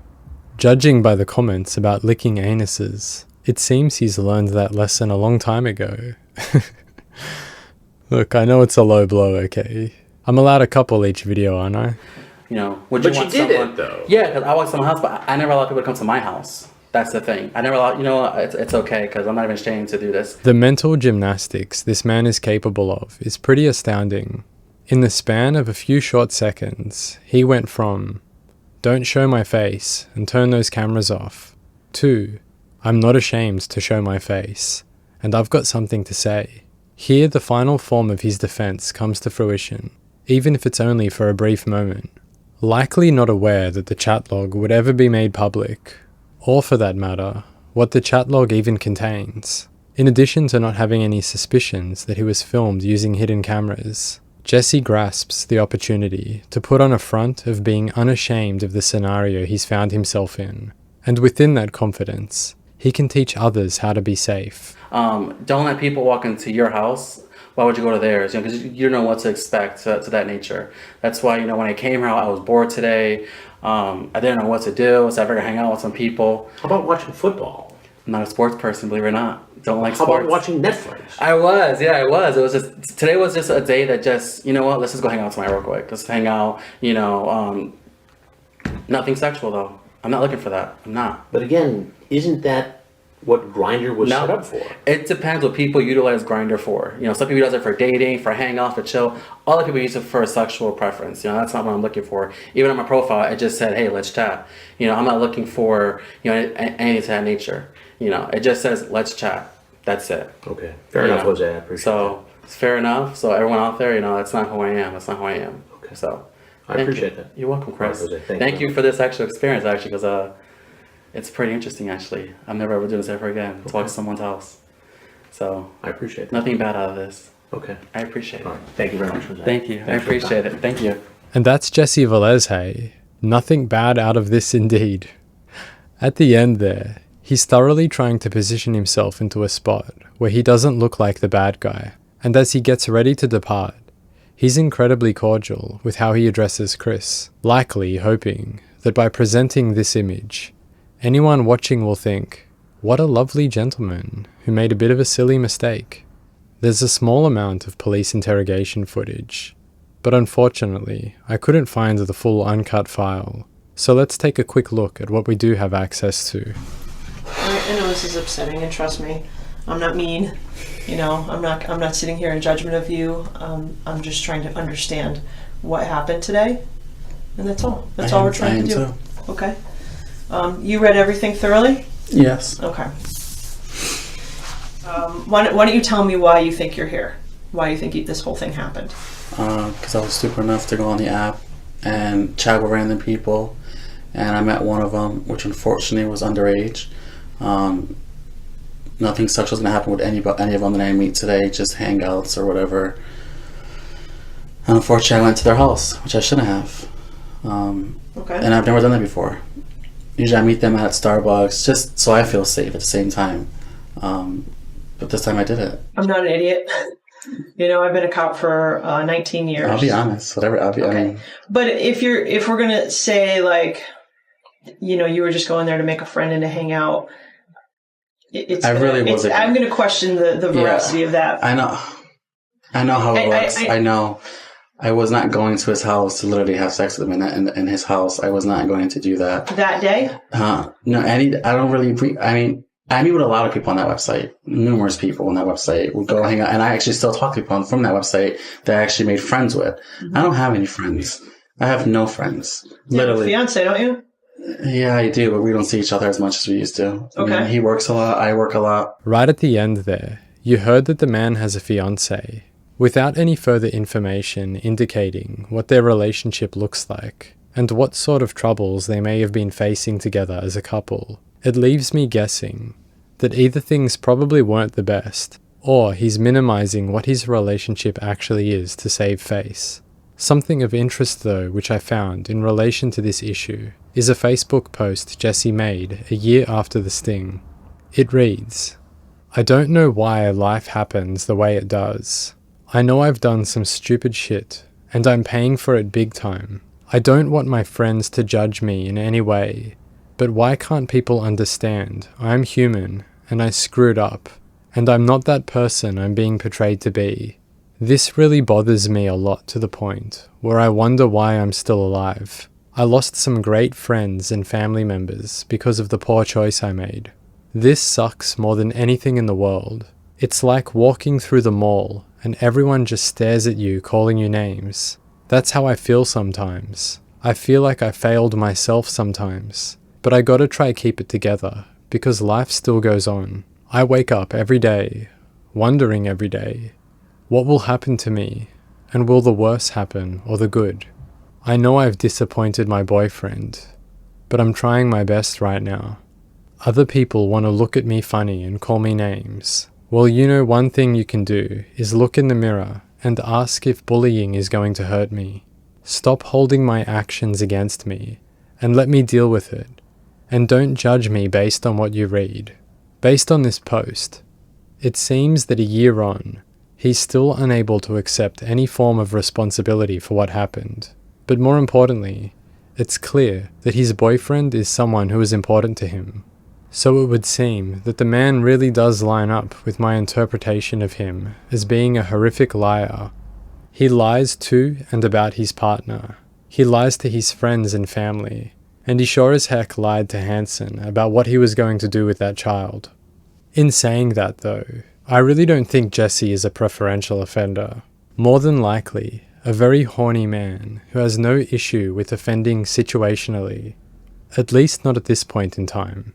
Judging by the comments about licking anuses, it seems he's learned that lesson a long time ago. Look, I know it's a low blow, okay? I'm allowed a couple each video, aren't I? You know, would But you you want did someone? it, though. Yeah, because I walk to my house, but I never allow people to come to my house. That's the thing. I never allow, you know what, it's okay, because I'm not even ashamed to do this. The mental gymnastics this man is capable of is pretty astounding. In the span of a few short seconds, he went from, "Don't show my face and turn those cameras off," to, "I'm not ashamed to show my face, and I've got something to say." Here the final form of his defense comes to fruition, even if it's only for a brief moment. Likely not aware that the chat log would ever be made public, or for that matter, what the chat log even contains. In addition to not having any suspicions that he was filmed using hidden cameras, Jesse grasps the opportunity to put on a front of being unashamed of the scenario he's found himself in, and within that confidence, he can teach others how to be safe. Don't let people walk into your house. Why would you go to theirs? You know, because you don't know what to expect to that nature. That's why, you know, when I came here, I was bored today. I didn't know what to do, so I figured hang out with some people. How about watching football? I'm not a sports person, believe it or not. Don't like How sports. about watching Netflix? I was. It was just, today was just a day that just, you know what, let's just go hang out tonight real quick. Let's hang out, you know, nothing sexual though. I'm not looking for that. I'm not. But again, isn't that what Grindr was No. set up for? It depends what people utilize Grindr for. You know, some people use it for dating, for hang out, for chill. Other people use it for a sexual preference. You know, that's not what I'm looking for. Even on my profile, it just said, "Hey, let's chat." You know, I'm not looking for, you know, anything of that nature. You know, it just says, "Let's chat." That's it. Okay, fair You enough, know, Jose. I appreciate So it's fair enough. So everyone out there, you know, that's not who I am. That's not who I am. Okay. So I thank appreciate you. that. You're welcome, Chris. All right, Jose, Thank you for this actual experience, actually, because it's pretty interesting, actually. I'm never ever doing this ever again. Talk to someone's house. So I appreciate that. nothing bad out of this. Okay. I appreciate All it. right. Thank you very much, Jose. Thank you. I Thanks for your appreciate time. it. Thank you. And that's Jesse Velez, hey. Nothing bad out of this indeed. At the end there, he's thoroughly trying to position himself into a spot where he doesn't look like the bad guy. And as he gets ready to depart, he's incredibly cordial with how he addresses Chris, likely hoping that by presenting this image, anyone watching will think, "What a lovely gentleman who made a bit of a silly mistake." There's a small amount of police interrogation footage, but unfortunately, I couldn't find the full uncut file. So let's take a quick look at what we do have access to. I know this is upsetting, and trust me, I'm not mean. You know, I'm not sitting here in judgment of you. I'm just trying to understand what happened today, and that's all. That's all we're trying to do. Okay. You read everything thoroughly? Yes. Okay. Why don't you tell me why you think you're here? Why you think this whole thing happened? Because I was stupid enough to go on the app and chat with random people, and I met one of them, which unfortunately was underage. Nothing sexual is going to happen with any of them that I meet today, just hangouts or whatever. And unfortunately, I went to their house, which I shouldn't have. Okay. And I've never done that before. Usually I meet them at Starbucks, just so I feel safe at the same time. But this time I did it. I'm not an idiot. You know, I've been a cop for 19 years. I'll be honest. Whatever. I mean, But if we're gonna say, like, you know, you were just going there to make a friend and to hang out, I'm gonna question the veracity of that. I know how it works. I know. I was not going to his house to literally have sex with him in his house. I was not going to do that. That day? No, I don't really. I meet with a lot of people on that website. Numerous people on that website will go hang out, and I actually still talk to people from that website that I actually made friends with. Mm-hmm. I don't have any friends. I have no friends. Literally. You have a fiance, don't you? Yeah, I do, but we don't see each other as much as we used to. Okay. I mean, he works a lot. I work a lot. Right at the end there, you heard that the man has a fiancée, without any further information indicating what their relationship looks like and what sort of troubles they may have been facing together as a couple. It leaves me guessing that either things probably weren't the best, or he's minimizing what his relationship actually is to save face. Something of interest though, which I found in relation to this issue, is a Facebook post Jesse made a year after the sting. It reads, I don't know why life happens the way it does. I know I've done some stupid shit, and I'm paying for it big time. I don't want my friends to judge me in any way, but why can't people understand I'm human and I screwed up, and I'm not that person I'm being portrayed to be? This really bothers me a lot, to the point where I wonder why I'm still alive. I lost some great friends and family members because of the poor choice I made. This sucks more than anything in the world. It's like walking through the mall and everyone just stares at you, calling you names. That's how I feel sometimes. I feel like I failed myself sometimes, but I gotta try keep it together because life still goes on. I wake up every day, wondering every day, what will happen to me, and will the worst happen or the good? I know I've disappointed my boyfriend, but I'm trying my best right now. Other people want to look at me funny and call me names. Well, you know, one thing you can do is look in the mirror and ask if bullying is going to hurt me. Stop holding my actions against me and let me deal with it. And don't judge me based on what you read. Based on this post, it seems that a year on, he's still unable to accept any form of responsibility for what happened. But more importantly, it's clear that his boyfriend is someone who is important to him. So it would seem that the man really does line up with my interpretation of him as being a horrific liar. He lies to and about his partner. He lies to his friends and family. And he sure as heck lied to Hansen about what he was going to do with that child. In saying that though, I really don't think Jesse is a preferential offender. More than likely, a very horny man who has no issue with offending situationally. At least not at this point in time.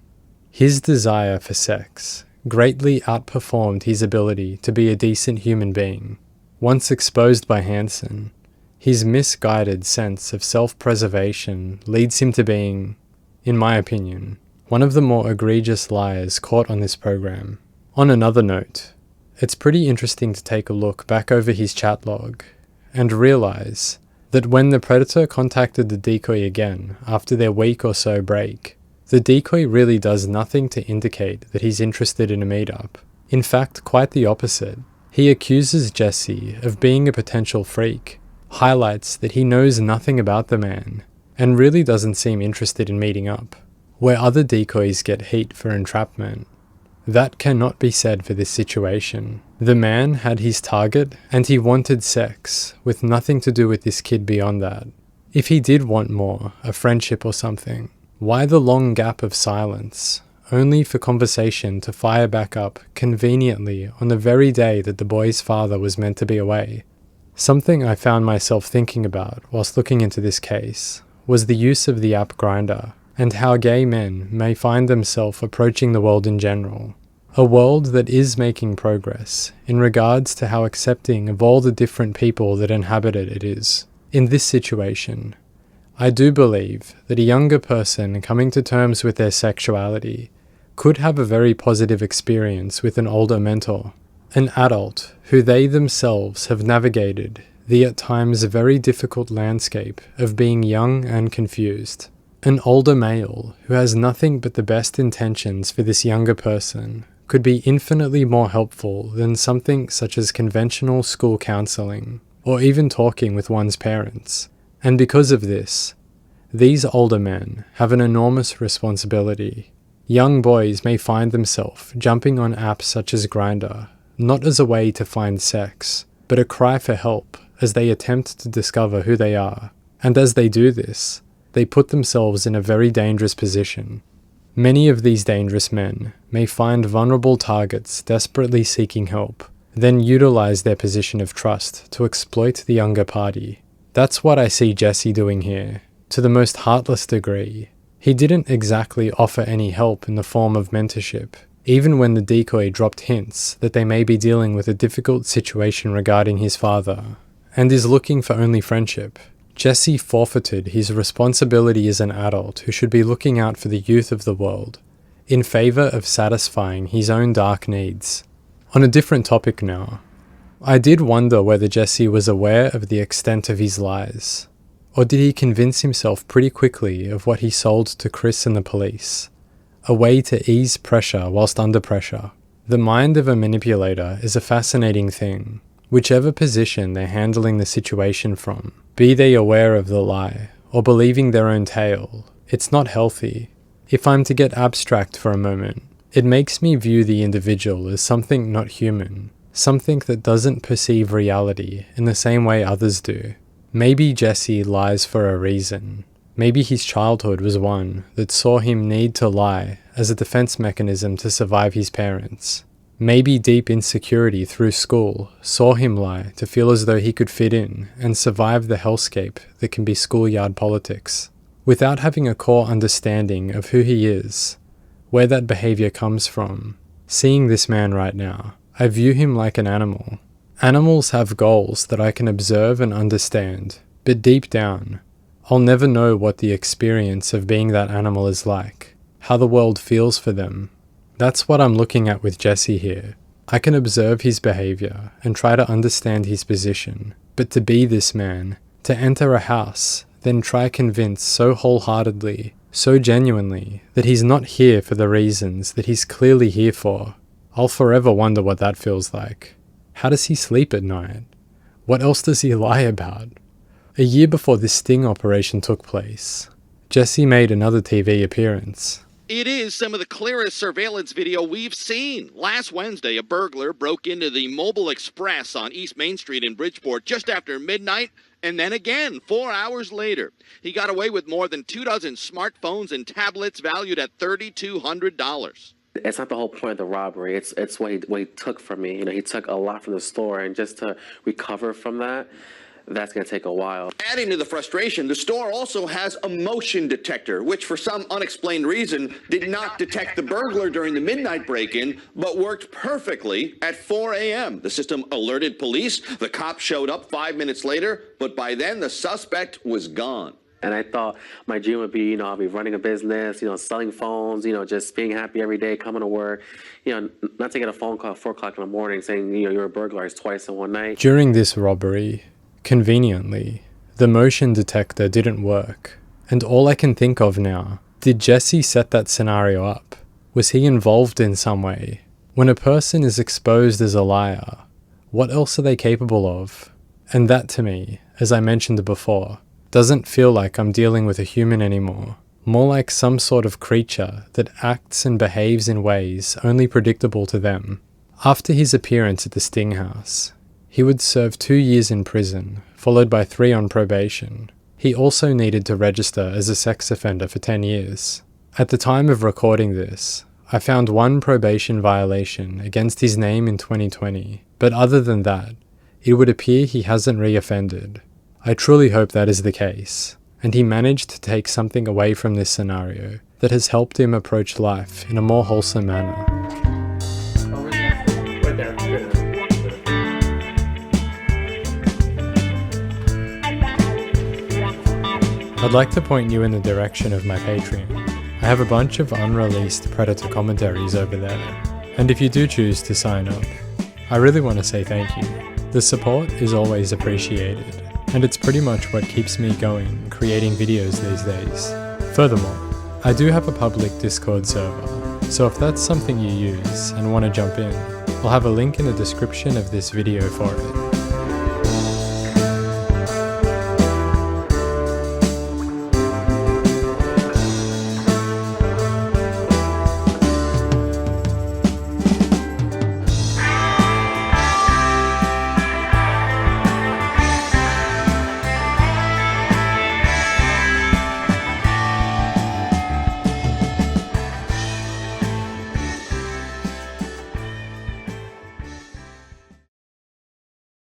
His desire for sex greatly outperformed his ability to be a decent human being. Once exposed by Hansen, his misguided sense of self-preservation leads him to being, in my opinion, one of the more egregious liars caught on this program. On another note, it's pretty interesting to take a look back over his chat log and realize that when the predator contacted the decoy again after their week or so break, the decoy really does nothing to indicate that he's interested in a meetup. In fact, quite the opposite. He accuses Jesse of being a potential freak, highlights that he knows nothing about the man, and really doesn't seem interested in meeting up. Where other decoys get heat for entrapment, that cannot be said for this situation. The man had his target and he wanted sex, with nothing to do with this kid beyond that. If he did want more, a friendship or something, why the long gap of silence, only for conversation to fire back up conveniently on the very day that the boy's father was meant to be away? Something I found myself thinking about whilst looking into this case was the use of the app Grindr, and how gay men may find themselves approaching the world in general. A world that is making progress in regards to how accepting of all the different people that inhabit it is. In this situation, I do believe that a younger person coming to terms with their sexuality could have a very positive experience with an older mentor, an adult who they themselves have navigated the at times very difficult landscape of being young and confused. An older male who has nothing but the best intentions for this younger person could be infinitely more helpful than something such as conventional school counseling, or even talking with one's parents. And because of this, these older men have an enormous responsibility. Young boys may find themselves jumping on apps such as Grindr, not as a way to find sex, but a cry for help as they attempt to discover who they are. And as they do this, they put themselves in a very dangerous position. Many of these dangerous men may find vulnerable targets desperately seeking help, then utilize their position of trust to exploit the younger party. That's what I see Jesse doing here, to the most heartless degree. He didn't exactly offer any help in the form of mentorship, even when the decoy dropped hints that they may be dealing with a difficult situation regarding his father, and is looking for only friendship. Jesse forfeited his responsibility as an adult who should be looking out for the youth of the world, in favor of satisfying his own dark needs. On a different topic now, I did wonder whether Jesse was aware of the extent of his lies, or did he convince himself pretty quickly of what he sold to Chris and the police? a way to ease pressure whilst under pressure. The mind of a manipulator is a fascinating thing. Whichever position they're handling the situation from, be they aware of the lie or believing their own tale, it's not healthy. If I'm to get abstract for a moment, it makes me view the individual as something not human, something that doesn't perceive reality in the same way others do. Maybe Jesse lies for a reason. Maybe his childhood was one that saw him need to lie as a defense mechanism to survive his parents. Maybe deep insecurity through school saw him lie to feel as though he could fit in and survive the hellscape that can be schoolyard politics. Without having a core understanding of who he is, where that behavior comes from, seeing this man right now, I view him like an animal. Animals have goals that I can observe and understand, but deep down, I'll never know what the experience of being that animal is like, how the world feels for them. That's what I'm looking at with Jesse here. I can observe his behavior and try to understand his position, but to be this man, to enter a house, then try convince so wholeheartedly, so genuinely, that he's not here for the reasons that he's clearly here for, I'll forever wonder what that feels like. How does he sleep at night? What else does he lie about? A year before this sting operation took place, Jesse made another TV appearance. It is some of the clearest surveillance video we've seen. Last Wednesday, a burglar broke into the Mobile Express on East Main Street in Bridgeport just after midnight, and then again 4 hours later. He got away with more than 24 smartphones and tablets valued at $3,200. It's not the whole point of the robbery. It's what he took from me. You know, he took a lot from the store, and just to recover from that, that's going to take a while. Adding to the frustration, the store also has a motion detector, which for some unexplained reason did not detect the burglar during the midnight break-in, but worked perfectly at 4 a.m. The system alerted police. The cops showed up 5 minutes later, but by then the suspect was gone. And I thought my dream would be, I'll be running a business, selling phones, just being happy every day, coming to work, not to get a phone call at 4 o'clock in the morning saying, you're a burglar twice in one night. During this robbery, conveniently, the motion detector didn't work, and all I can think of now, did Jesse set that scenario up? Was he involved in some way? When a person is exposed as a liar, what else are they capable of? And that to me, as I mentioned before, doesn't feel like I'm dealing with a human anymore, more like some sort of creature that acts and behaves in ways only predictable to them. After his appearance at the Sting House, he would serve 2 years in prison, followed by 3 on probation. He also needed to register as a sex offender for 10 years. At the time of recording this, I found 1 probation violation against his name in 2020, but other than that, it would appear he hasn't reoffended. I truly hope that is the case, and he managed to take something away from this scenario that has helped him approach life in a more wholesome manner. Right there. I'd like to point you in the direction of my Patreon. I have a bunch of unreleased Predator commentaries over there, and if you do choose to sign up, I really want to say thank you. The support is always appreciated, and it's pretty much what keeps me going creating videos these days. Furthermore, I do have a public Discord server, so if that's something you use and want to jump in, I'll have a link in the description of this video for it.